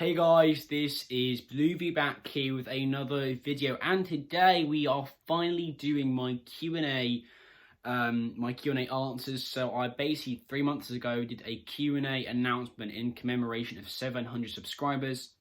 Hey guys, this is Bluray back here with another video, and today we are finally doing my Q&A, answers. So I basically 3 months ago did a Q&A announcement in commemoration of 700 subscribers.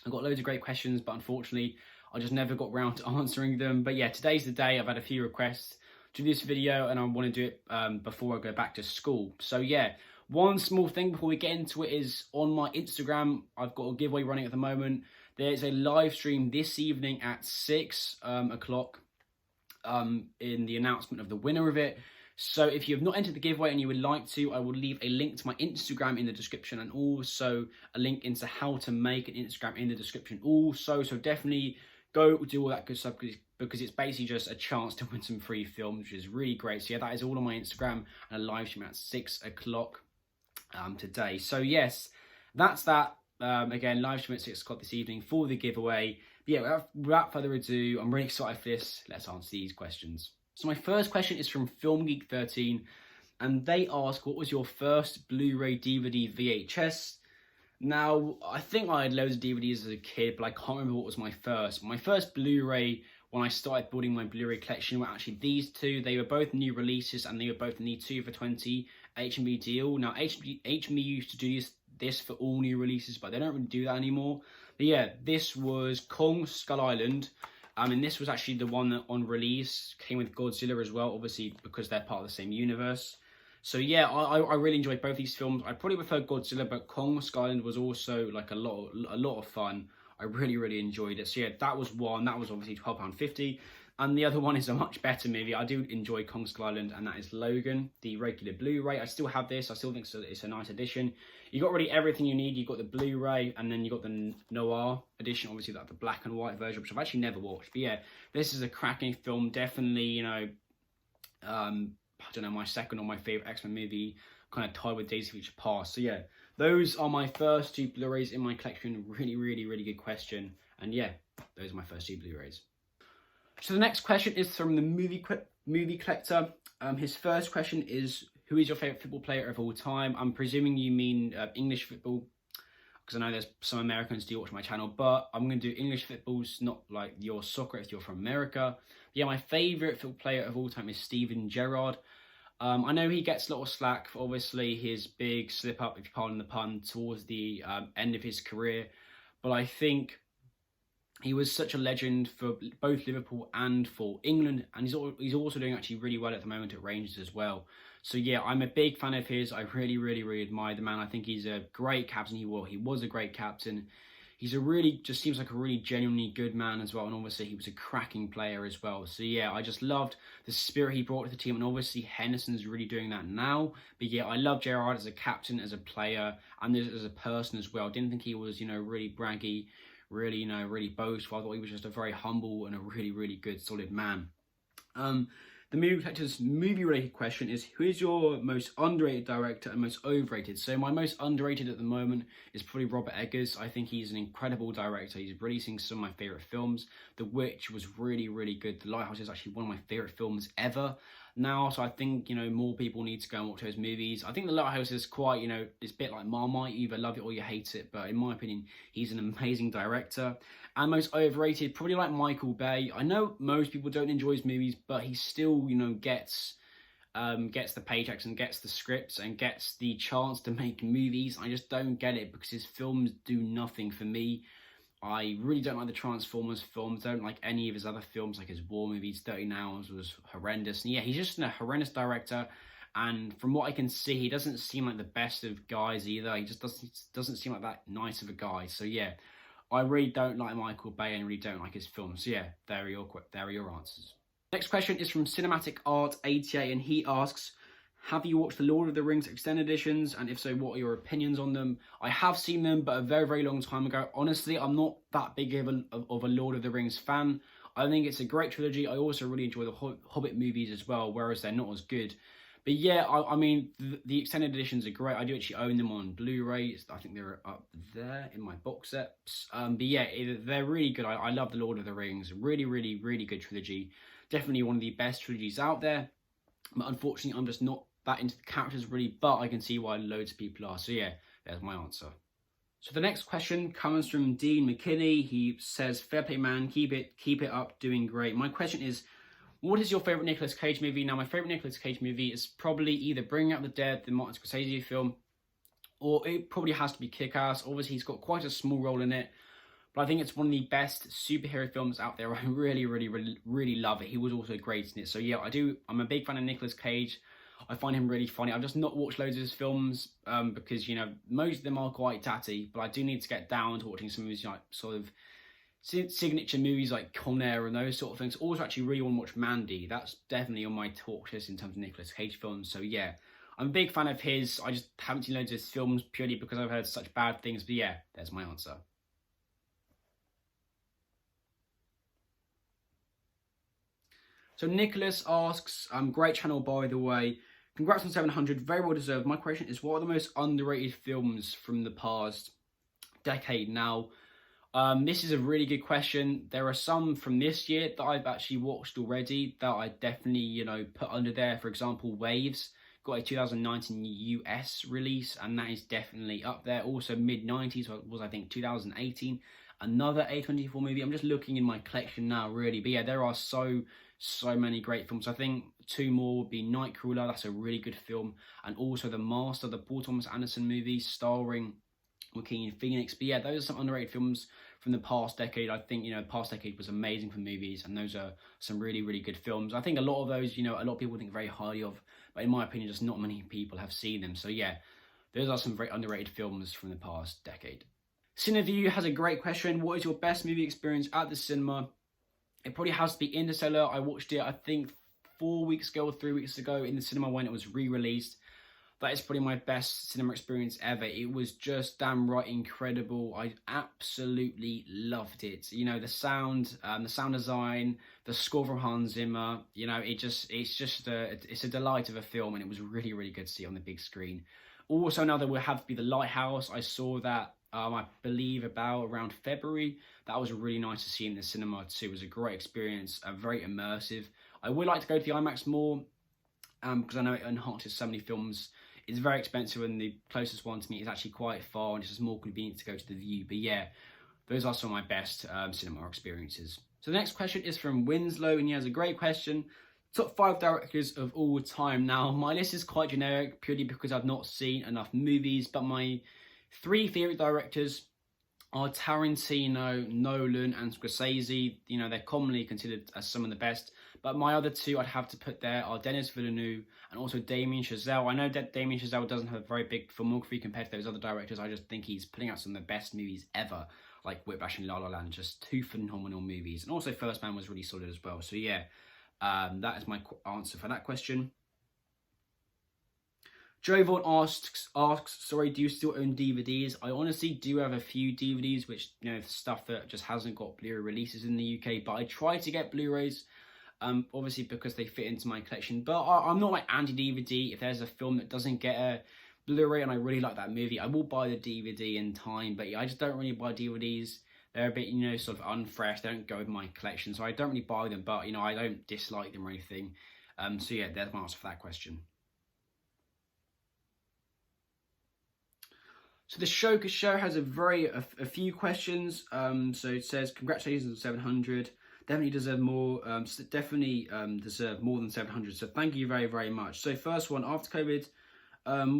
I got loads of great questions, but unfortunately I just never got around to answering them. But yeah, today's the day. I've had a few requests to do this video, and I want to do it before I go back to school. So yeah. One small thing before we get into it is on my Instagram, I've got a giveaway running at the moment. There's a live stream this evening at 6 o'clock in the announcement of the winner of it. So if you have not entered the giveaway and you would like to, I will leave a link to my Instagram in the description, and also a link into how to make an Instagram in the description also. So definitely go do all that good stuff, because it's basically just a chance to win some free films, which is really great. So yeah, that is all on my Instagram, and a live stream at 6 o'clock. Today. So yes, that's that. Again, live stream at 6 o'clock this evening for the giveaway. But yeah, without further ado, I'm really excited for this. Let's answer these questions. So my first question is from FilmGeek13, and they ask, what was your first Blu-ray, DVD, VHS? Now, I think I had loads of DVDs as a kid, but I can't remember what was my first. My first Blu-ray, when I started building my Blu-ray collection, were actually these two. They were both new releases, and they were both in the 2 for 20 HMV deal. Now, HMV used to do this for all new releases, but they don't really do that anymore. But yeah, this was Kong Skull Island. And this was actually the one that on release came with Godzilla as well, obviously because they're part of the same universe. So yeah, I really enjoyed both these films. I probably prefer Godzilla, but Kong Skull Island was also like a lot of fun. I really enjoyed it. So yeah, that was one. That was obviously £12.50. And the other one is a much better movie. I do enjoy Kong Skull Island, and that is Logan, the regular Blu-ray. I still have this. I still think it's a nice edition. You got really everything you need. You got the Blu-ray, and then you got the Noir edition, obviously like the black and white version, which I've actually never watched. But yeah, this is a cracking film. Definitely, you know, I don't know, my second or my favorite X-Men movie, kind of tied with Days of Future Past. So yeah, those are my first two Blu-rays in my collection. Really good question. And yeah, those are my first two Blu-rays. So the next question is from the movie collector. His first question is, who is your favourite football player of all time? I'm presuming you mean English football, because I know there's some Americans do watch my channel, but I'm going to do English footballs, not like your soccer if you're from America. But yeah, my favourite football player of all time is Steven Gerrard. I know he gets a lot of slack for obviously his big slip up, if you pardon the pun, towards the end of his career, but I think he was such a legend for both Liverpool and for England, and he's also doing actually really well at the moment at Rangers as well. So yeah, I'm a big fan of his. I really admire the man. I think he's a great captain. He was a great captain. He's just seems like a really genuinely good man as well, and obviously he was a cracking player as well. So yeah, I just loved the spirit he brought to the team, and obviously Henderson's really doing that now. But yeah, I love Gerrard as a captain, as a player, and as a person as well. Didn't think he was, you know, really braggy, really boastful. I thought he was just a very humble and a really good, solid man. The movie collector's movie-related question is, who is your most underrated director and most overrated? So my most underrated at the moment is probably Robert Eggers. I think he's an incredible director. He's releasing some of my favourite films. The Witch was really good. The Lighthouse is actually one of my favourite films ever now, so I think, you know, more people need to go and watch those movies. I think The Lighthouse is quite, you know, it's a bit like Marmite. You either love it or you hate it, but in my opinion, he's an amazing director. And most overrated, probably like Michael Bay. I know most people don't enjoy his movies, but he still, you know, gets the paychecks and gets the scripts and gets the chance to make movies. I just don't get it, because his films do nothing for me. I really don't like the Transformers films. Don't like any of his other films, like his war movies. 13 Hours was horrendous. And yeah, he's just a horrendous director. And from what I can see, he doesn't seem like the best of guys either. He just doesn't seem like that nice of a guy. So yeah, I really don't like Michael Bay and really don't like his films. So yeah, there are your answers. Next question is from Cinematic Art 88, and he asks, have you watched the Lord of the Rings extended editions, and if so, what are your opinions on them? I have seen them, but a very long time ago. Honestly, I'm not that big of a Lord of the Rings fan. I think it's a great trilogy. I also really enjoy the Hobbit movies as well, whereas they're not as good. But yeah, I mean, the extended editions are great. I do actually own them on Blu-ray. I think they're up there in my box sets. But yeah, they're really good. I love the Lord of the Rings. Really good trilogy. Definitely one of the best trilogies out there. But unfortunately, I'm just not that into the characters really, but I can see why loads of people are. So yeah, there's my answer. So the next question comes from Dean McKinney. He says, "Fair play, man. Keep it up. Doing great." My question is, what is your favorite Nicolas Cage movie? Now, my favorite Nicolas Cage movie is probably either Bringing Out the Dead, the Martin Scorsese film, or it probably has to be Kick-Ass. Obviously, he's got quite a small role in it, but I think it's one of the best superhero films out there. I really love it. He was also great in it. So yeah, I'm a big fan of Nicolas Cage. I find him really funny. I've just not watched loads of his films because, you know, most of them are quite tatty, but I do need to get down to watching some of his, like, sort of signature movies like Con Air and those sort of things. Also, actually really want to watch Mandy. That's definitely on my talk list in terms of Nicolas Cage films. So yeah, I'm a big fan of his. I just haven't seen loads of his films purely because I've heard such bad things. But yeah, there's my answer. So Nicholas asks, great channel by the way. Congrats on 700, very well deserved. My question is, what are the most underrated films from the past decade? Now, this is a really good question. There are some from this year that I've actually watched already that I definitely, you know, put under there. For example, Waves got a 2019 US release, and that is definitely up there. Also, mid-90s was, I think, 2018. Another A24 movie. I'm just looking in my collection now, really. But yeah, there are so many great films. I think two more would be Nightcrawler. That's a really good film. And also The Master, the Paul Thomas Anderson movie starring Joaquin Phoenix. But yeah, those are some underrated films from the past decade. I think, you know, past decade was amazing for movies, and those are some really good films. I think a lot of those, you know, a lot of people think very highly of, but in my opinion, just not many people have seen them. So yeah, those are some very underrated films from the past decade. Cineview has a great question. What is your best movie experience at the cinema? It probably has to be Interstellar. I watched it, I think, 4 weeks ago or 3 weeks ago in the cinema when it was re-released. That is probably my best cinema experience ever. It was just damn right incredible. I absolutely loved it. You know, the sound design, the score from Hans Zimmer. You know, it's a delight of a film, and it was really good to see on the big screen. Also, another would have to be The Lighthouse. I saw that, I believe, around February. That was really nice to see in the cinema too. It was a great experience, very immersive. I would like to go to the IMAX more, because I know it enhances so many films. It's very expensive, and the closest one to me is actually quite far, and it's just more convenient to go to the View. But yeah, those are some of my best cinema experiences. So the next question is from Winslow, and he has a great question. Top 5 directors of all time. Now, my list is quite generic, purely because I've not seen enough movies, but my 3 favourite directors are Tarantino, Nolan, and Scorsese. You know, they're commonly considered as some of the best. But my other 2 I'd have to put there are Denis Villeneuve and also Damien Chazelle. I know that Damien Chazelle doesn't have a very big filmography compared to those other directors. I just think he's putting out some of the best movies ever, like Whiplash and La La Land. Just 2 phenomenal movies. And also First Man was really solid as well. So yeah, that is my answer for that question. Joe Vaughn asks, sorry, do you still own DVDs? I honestly do have a few DVDs, which, you know, stuff that just hasn't got Blu-ray releases in the UK, but I try to get Blu-rays, obviously because they fit into my collection. But I'm not like anti-DVD. If there's a film that doesn't get a Blu-ray and I really like that movie, I will buy the DVD in time. But yeah, I just don't really buy DVDs. They're a bit, you know, sort of unfresh. They don't go with my collection, so I don't really buy them. But, you know, I don't dislike them or anything. So yeah, there's my answer for that question. So the show has a few questions. So it says, congratulations on 700. Definitely deserve more. Deserve more than 700. So thank you very much. So first one, after COVID,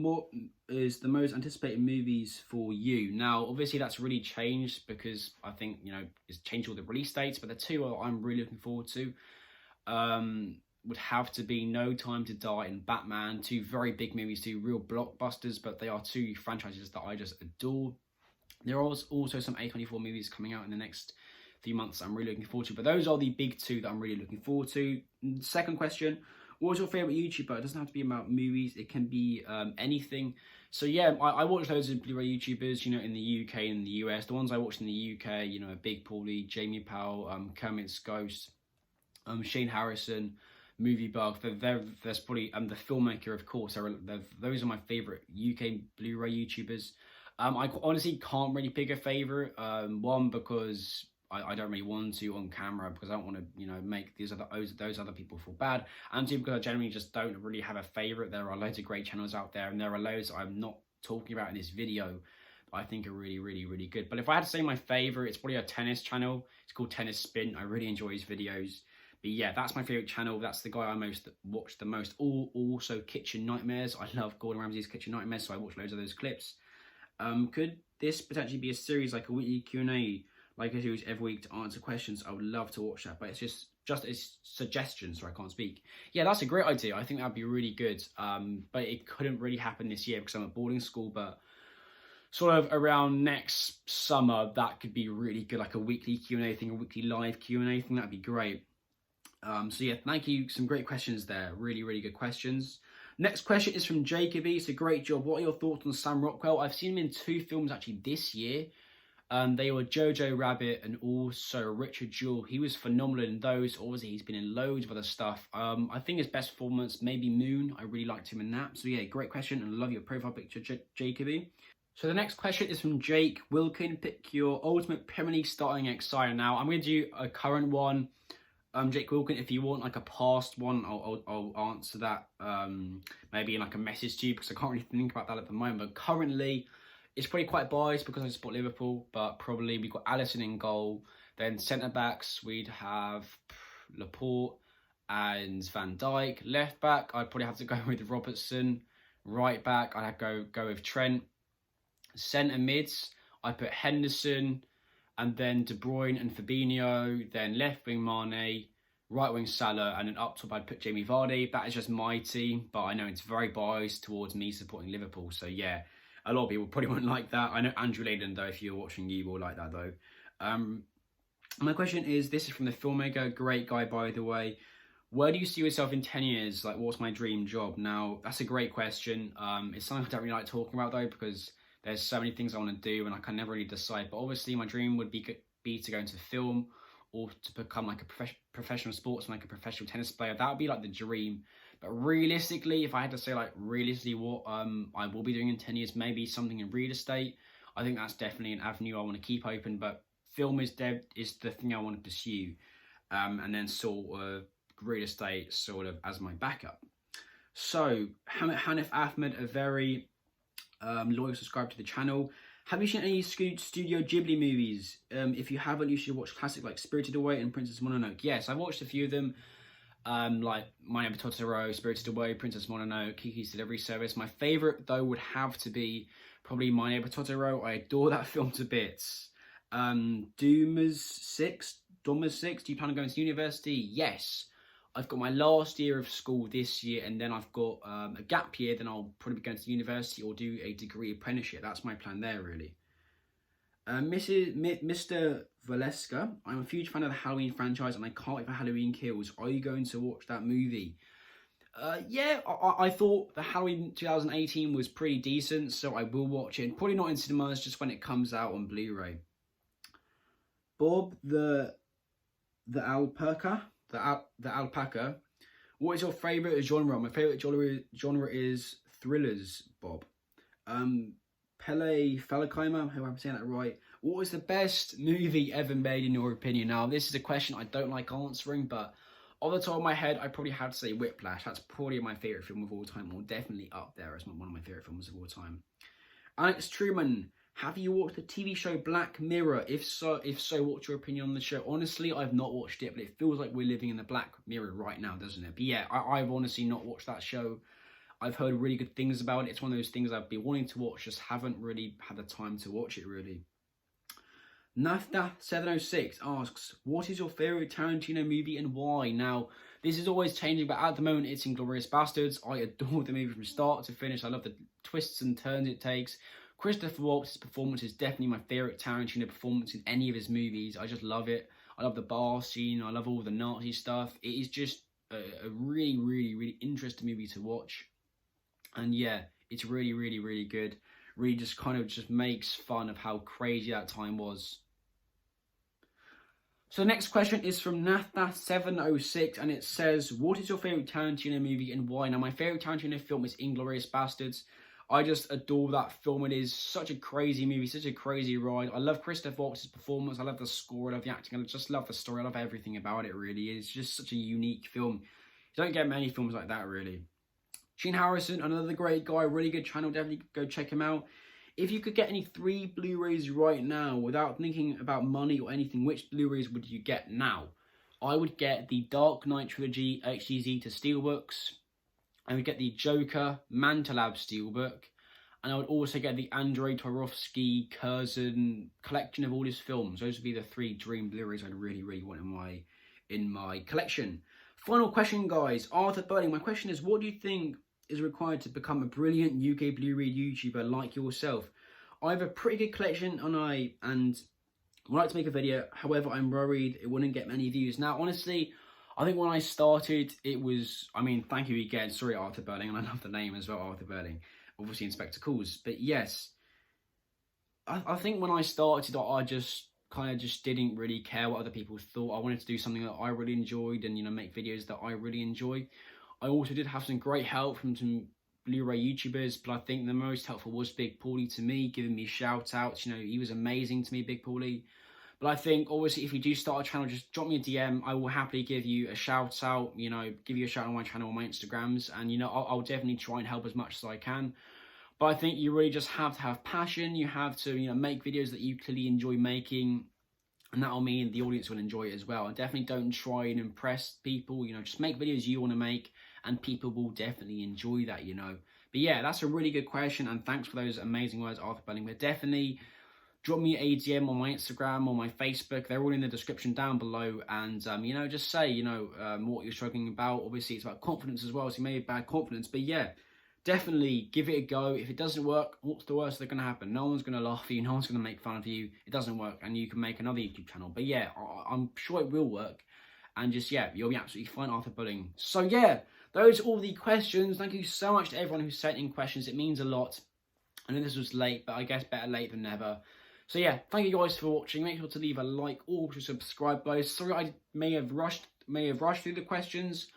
what is the most anticipated movies for you? Now, obviously that's really changed because I think, you know, it's changed all the release dates. But the 2 I'm really looking forward to would have to be No Time to Die and Batman. 2 very big movies, 2 real blockbusters, but they are 2 franchises that I just adore. There are also some A24 movies coming out in the next few months I'm really looking forward to, but those are the big 2 that I'm really looking forward to. Second question, what's your favourite YouTuber? It doesn't have to be about movies, it can be anything. So yeah, I watch loads of Blu-ray YouTubers, you know, in the UK and the US. The ones I watched in the UK, you know, Big Paulie, Jamie Powell, Kermit's Ghost, Shane Harrison, Movie Bug. There's probably the filmmaker, of course. Those are my favourite UK Blu-ray YouTubers. I honestly can't really pick a favourite. One, because I don't really want to on camera, because I don't want to, you know, make those other people feel bad. And 2, because I generally just don't really have a favourite. There are loads of great channels out there, and there are loads I'm not talking about in this video that I think are really, really, really good. But if I had to say my favorite, it's probably a tennis channel. It's called Tennis Spin. I really enjoy his videos. But yeah, that's my favorite channel. That's the guy I most watch the most. Also, Kitchen Nightmares. I love Gordon Ramsay's Kitchen Nightmares, so I watch loads of those clips. Could this potentially be a series, like a weekly Q&A, like I do every week, to answer questions? I would love to watch that, but it's just as suggestions, so I can't speak. Yeah, that's a great idea. I think that'd be really good. But it couldn't really happen this year because I'm at boarding school, but sort of around next summer, that could be really good, like a weekly Q&A thing, a weekly live Q&A thing. That'd be great. So yeah, thank you. Some great questions there. Really, really good questions. Next question is from Jacoby. It's a great job. What are your thoughts on Sam Rockwell? I've seen him in 2 films actually this year. They were Jojo Rabbit and also Richard Jewell. He was phenomenal in those. Obviously, he's been in loads of other stuff. I think his best performance, maybe Moon. I really liked him in that. So yeah, great question, and I love your profile picture, Jacoby. So the next question is from Jake Wilkin. Pick your ultimate Premier League starting XI. Now, I'm going to do a current one. Jake Wilkin, if you want like a past one, I'll answer that maybe in like a message to you, because I can't really think about that at the moment. But currently, it's probably quite biased because I support Liverpool, but probably we've got Alisson in goal. Then centre-backs, we'd have Laporte and Van Dijk. Left back, I'd probably have to go with Robertson. Right back, I'd have to go with Trent. Centre mids, I'd put Henderson, and then De Bruyne and Fabinho. Then left wing Mane, right wing Salah, and then up top I'd put Jamie Vardy. That is just my team, but I know it's very biased towards me supporting Liverpool. So yeah, a lot of people probably won't like that. I know Andrew Layden, though, if you're watching, you will like that, though. My question is, this is from the filmmaker, great guy, by the way. Where do you see yourself in 10 years? Like, what's my dream job? Now, that's a great question. It's something I don't really like talking about, though, because there's so many things I want to do and I can never really decide. But obviously, my dream would be to go into film or to become like a professional sportsman, like a professional tennis player. That would be like the dream. But realistically, if I had to say like realistically what I will be doing in 10 years, maybe something in real estate. I think that's definitely an avenue I want to keep open. But film is the thing I want to pursue. And then sort of real estate sort of as my backup. So, Hanif Ahmed, a very loyal subscriber to the channel. Have you seen any Studio Ghibli movies? If you haven't, you should watch classic like Spirited Away and Princess Mononoke. Yes, I've watched a few of them. Like My Neighbor Totoro, Spirited Away, Princess Mononoke, Kiki's Delivery Service. My favourite, though, would have to be probably My Neighbor Totoro. I adore that film to bits. Doomer's 6? Do you plan on going to university? Yes. I've got my last year of school this year, and then I've got a gap year. Then I'll probably be going to university or do a degree apprenticeship. That's my plan there, really. Mr. Valeska, I'm a huge fan of the Halloween franchise, and I can't wait for Halloween Kills. Are you going to watch that movie? Yeah, I thought the Halloween 2018 was pretty decent, so I will watch it. Probably not in cinemas, just when it comes out on Blu-ray. Bob the alpaca. The alpaca. What is your favourite genre? My favourite genre is thrillers, Bob. Pele Falakaimer, hope I'm saying that right. What was the best movie ever made in your opinion? Now, this is a question I don't like answering, but off the top of my head, I probably have to say Whiplash. That's probably my favourite film of all time, or definitely up there as one of my favourite films of all time. Alex Truman, have you watched the TV show Black Mirror? If so, what's your opinion on the show? Honestly, I've not watched it, but it feels like we're living in the Black Mirror right now, doesn't it? But yeah, I've honestly not watched that show. I've heard really good things about it. It's one of those things I've been wanting to watch, just haven't really had the time to watch it, really. Nafta706 asks, what is your favourite Tarantino movie and why? Now, this is always changing, but at the moment it's Inglourious Basterds. I adore the movie from start to finish. I love the twists and turns it takes. Christopher Waltz's performance is definitely my favourite Tarantino performance in any of his movies. I just love it. I love the bar scene. I love all the Nazi stuff. It is just a really, really, really interesting movie to watch. And yeah, it's really, really, really good. Really just kind of just makes fun of how crazy that time was. So the next question is from Natha706, and it says, what is your favourite Tarantino movie and why? Now, my favourite Tarantino film is Inglourious Basterds. I just adore that film. It is such a crazy movie, such a crazy ride. I love Christopher Waltz's performance. I love the score. I love the acting. I just love the story. I love everything about it, really. It's just such a unique film. You don't get many films like that, really. Sheen Harrison, another great guy. Really good channel. Definitely go check him out. If you could get any 3 Blu-rays right now without thinking about money or anything, which Blu-rays would you get now? I would get the Dark Knight Trilogy HDZ to Steelbooks. I would get the Joker Mantelab Steelbook. And I would also get the Andrei Tarkovsky Curzon collection of all his films. Those would be the 3 dream Blu-rays I'd really, really want in my collection. Final question, guys. Arthur Burling, my question is, what do you think is required to become a brilliant UK Blu-ray YouTuber like yourself? I have a pretty good collection and would like to make a video. However, I'm worried it wouldn't get many views. Now, honestly, I think when I started, it was, I mean, thank you again. Sorry, Arthur Burling, and I love the name as well, Arthur Burling. Obviously in spectacles. But yes, I think when I started, I just kind of didn't really care what other people thought. I wanted to do something that I really enjoyed and, you know, make videos that I really enjoy. I also did have some great help from some Blu-ray YouTubers, but I think the most helpful was Big Paulie to me, giving me shout outs. You know, he was amazing to me, Big Paulie. But I think, obviously, if you do start a channel, just drop me a DM. I will happily give you a shout out, you know, give you a shout out on my channel, on my Instagrams. And, you know, I'll definitely try and help as much as I can. But I think you really just have to have passion. You have to, you know, make videos that you clearly enjoy making. And that'll mean the audience will enjoy it as well. And definitely don't try and impress people. You know, just make videos you want to make. And people will definitely enjoy that, you know. But yeah, that's a really good question. And thanks for those amazing words, Arthur Burling. But definitely drop me a DM on my Instagram or my Facebook. They're all in the description down below. And, you know, just say, you know, what you're struggling about. Obviously, it's about confidence as well. So you may have bad confidence. But yeah, definitely give it a go. If it doesn't work, what's the worst that's going to happen? No one's going to laugh at you. No one's going to make fun of you. It doesn't work. And you can make another YouTube channel. But yeah, I'm sure it will work. And just, yeah, you'll be absolutely fine, Arthur Burling. So yeah, those are all the questions. Thank you so much to everyone who sent in questions. It means a lot. I know this was late, but I guess better late than never. So yeah, thank you guys for watching. Make sure to leave a like or to subscribe, guys. Sorry I may have rushed through the questions.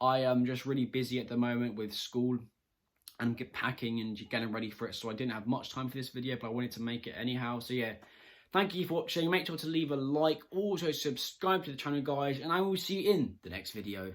I am just really busy at the moment with school and packing and getting ready for it, so I didn't have much time for this video, but I wanted to make it anyhow. So yeah, thank you for watching. Make sure to leave a like, also subscribe to the channel, guys, and I will see you in the next video.